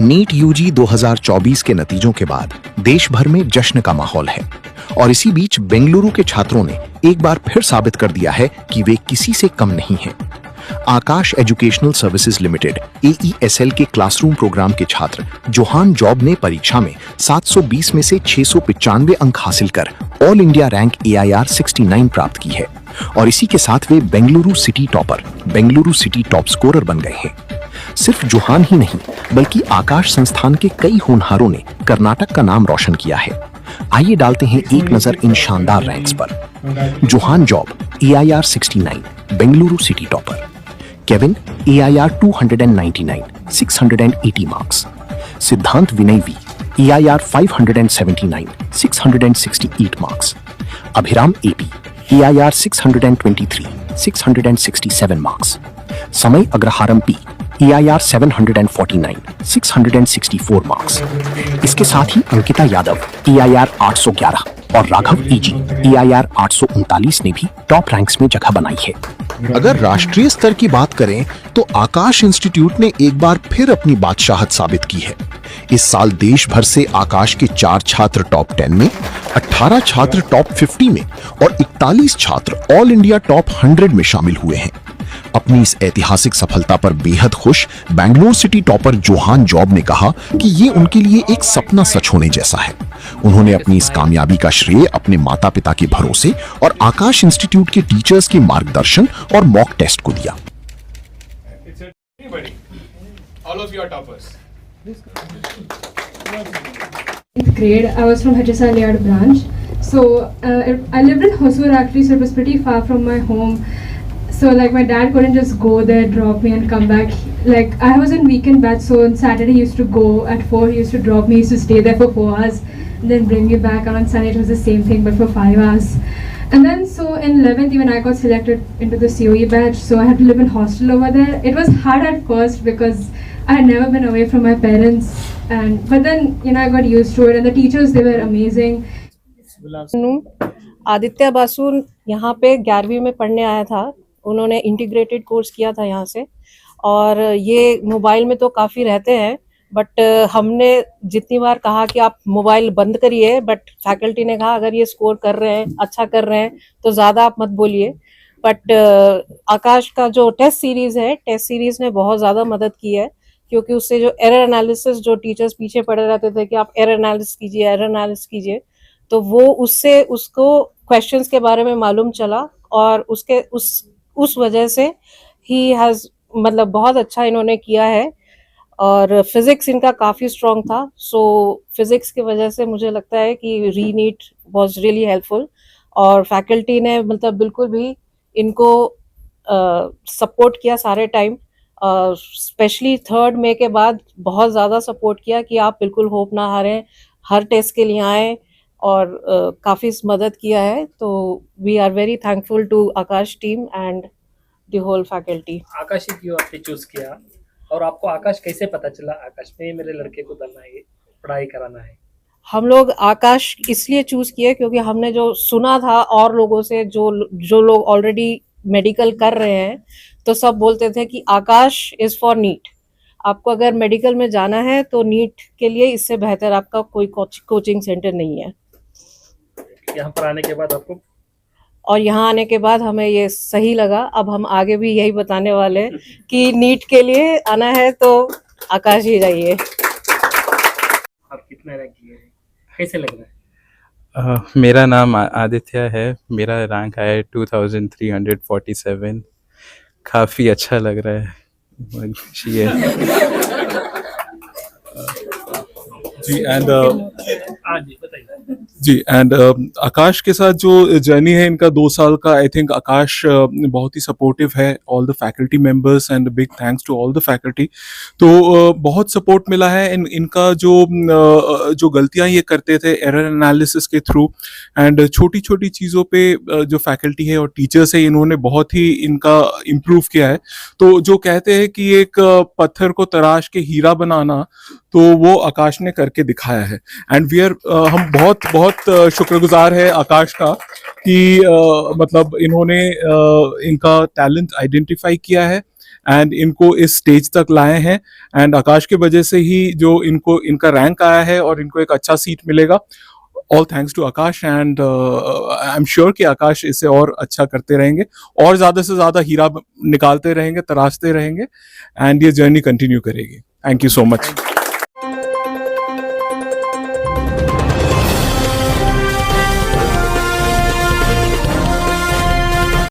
NEET UG 2024 के नतीजों के बाद देश भर में जश्न का माहौल है और इसी बीच बेंगलुरु के छात्रों ने एक बार फिर साबित कर दिया है कि वे किसी से कम नहीं हैं। आकाश एजुकेशनल सर्विसेज लिमिटेड AESL के क्लासरूम प्रोग्राम के छात्र जोहान जॉब ने परीक्षा में 720 में से 695 अंक हासिल कर ऑल इंडिया रैंक AIR 69 प्राप्त की है और इसी के साथ वे बेंगलुरु सिटी टॉप स्कोरर बन गए हैं। सिर्फ जोहान ही नहीं बल्कि आकाश संस्थान के कई होनहारों ने कर्नाटक का नाम रोशन किया है। आइए डालते हैं एक नजर इन शानदार रैंक्स पर। Johan Job AIR 69 Bengaluru city topper. Kevin AIR 299 680 marks. Siddhant Vinay V AIR 579 668 marks. Abhiram AP AIR 623 667 marks. Samay Agraharam P AIR 749 664 marks. इसके साथ ही अंकिता यादव AIR 811 और राघव EG AIR 839 ने भी टॉप रैंक्स में जगह बनाई है। अगर राष्ट्रीय स्तर की बात करें तो आकाश इंस्टीट्यूट ने एक बार फिर अपनी बादशाहत साबित की है। इस साल देश भर से आकाश के 4 छात्र टॉप 10 में, 18 छात्र टॉप 50 में और 41 छात्र ऑल इंडिया टॉप 100 में शामिल हुए हैं। अपनी इस ऐतिहासिक सफलता पर बेहद खुश Bangalore city topper Johan Job ने कहा कि ये उनके लिए एक सपना सच होने जैसा है। उन्होंने अपनी इस कामयाबी का श्रेय अपने माता पिता के भरोसे और आकाश इंस्टीट्यूट के टीचर्स के मार्गदर्शन और मॉक टेस्ट को दिया। Grade, I was from HSR Layout branch. So I lived in Hosur actually, so it was pretty far from my home. So like my dad couldn't just go there, drop me and come back. Like I was in weekend batch, so on Saturday he used to go at 4, he used to drop me, he used to stay there for 4 hours, and then bring me back. And on Sunday it was the same thing but for 5 hours. And then so in 11th even I got selected into the COE batch, so I had to live in hostel over there. It was hard at first because I had never been away from my parents, but then I got used to it, and the teachers, they were amazing. Aditya Basu यहाँ पे 11वीं में पढ़ने आया था। उन्होंने integrated course किया था यहाँ से, और ये मोबाइल में तो काफ़ी रहते हैं, बट हमने जितनी बार कहा कि आप मोबाइल बंद करिए, बट फैकल्टी ने कहा अगर ये स्कोर कर रहे हैं, अच्छा कर रहे हैं तो ज़्यादा आप मत बोलिए। बट आकाश का जो टेस्ट सीरीज़ ने बहुत ज़्यादा मदद की है, क्योंकि उससे जो एरर एनालिसिस, जो टीचर्स पीछे पड़े रहते थे कि आप एरर एनालिसिस कीजिए, तो वो उसको क्वेश्चंस के बारे में मालूम चला, और उस वजह से ही हैज़ मतलब बहुत अच्छा इन्होंने किया है। और फिजिक्स इनका काफ़ी स्ट्रॉन्ग था, सो फिजिक्स की वजह से मुझे लगता है कि रीनीट वाज रियली हेल्पफुल, और फैकल्टी ने मतलब बिल्कुल भी इनको सपोर्ट किया सारे टाइम, स्पेशली 3rd मई के बाद बहुत ज़्यादा सपोर्ट किया कि आप बिल्कुल होप ना हारें, हर टेस्ट के लिए आएँ, और काफ़ी मदद किया है। तो we are very thankful to Aakash team and the whole faculty. Aakash ही क्यों आपने चूज किया, और आपको आकाश कैसे पता चला आकाश में मेरे लड़के को डालना है, पढ़ाई कराना है? हम लोग आकाश इसलिए चूज किए क्योंकि हमने जो सुना था और लोगों से, जो लोग ऑलरेडी मेडिकल कर रहे हैं, तो सब बोलते थे कि आकाश इज फॉर नीट। आपको अगर मेडिकल में जाना है तो नीट के लिए इससे बेहतर आपका कोई कोचिंग सेंटर नहीं है। यहाँ पर आने के बाद आपको, और यहाँ आने के बाद हमें ये सही लगा। अब हम आगे भी यही बताने वाले हैं कि नीट के लिए आना है तो आकाश ही जाइए। आप कितना रैंक किए हैं, कैसे लग रहा है? मेरा नाम आदित्य है, मेरा रैंक आया 2347। काफ़ी अच्छा लग रहा है। जी एंड आकाश के साथ जो जर्नी है इनका 2 साल का, आई थिंक आकाश बहुत ही सपोर्टिव है, all the faculty members, and big thanks to all the faculty. तो बहुत सपोर्ट मिला है इनका जो गलतियां ये करते थे एरर एनालिसिस के थ्रू, एंड छोटी छोटी चीज़ों पे जो फैकल्टी है और टीचर्स है इन्होंने बहुत ही इनका इम्प्रूव किया है। तो जो कहते हैं कि एक पत्थर को तराश के हीरा बनाना, तो वो आकाश ने करके दिखाया है, एंड वी आर हम बहुत शुक्रगुजार है आकाश का कि मतलब इन्होंने इनका टैलेंट आइडेंटिफाई किया है एंड इनको इस स्टेज तक लाए हैं। एंड आकाश के वजह से ही जो इनको इनका रैंक आया है और इनको एक अच्छा सीट मिलेगा। All thanks to Aakash and I am sure कि आकाश इसे और अच्छा करते रहेंगे और ज़्यादा से ज़्यादा हीरा निकालते रहेंगे, तराशते रहेंगे एंड ये जर्नी कंटिन्यू करेगी। Thank you so much.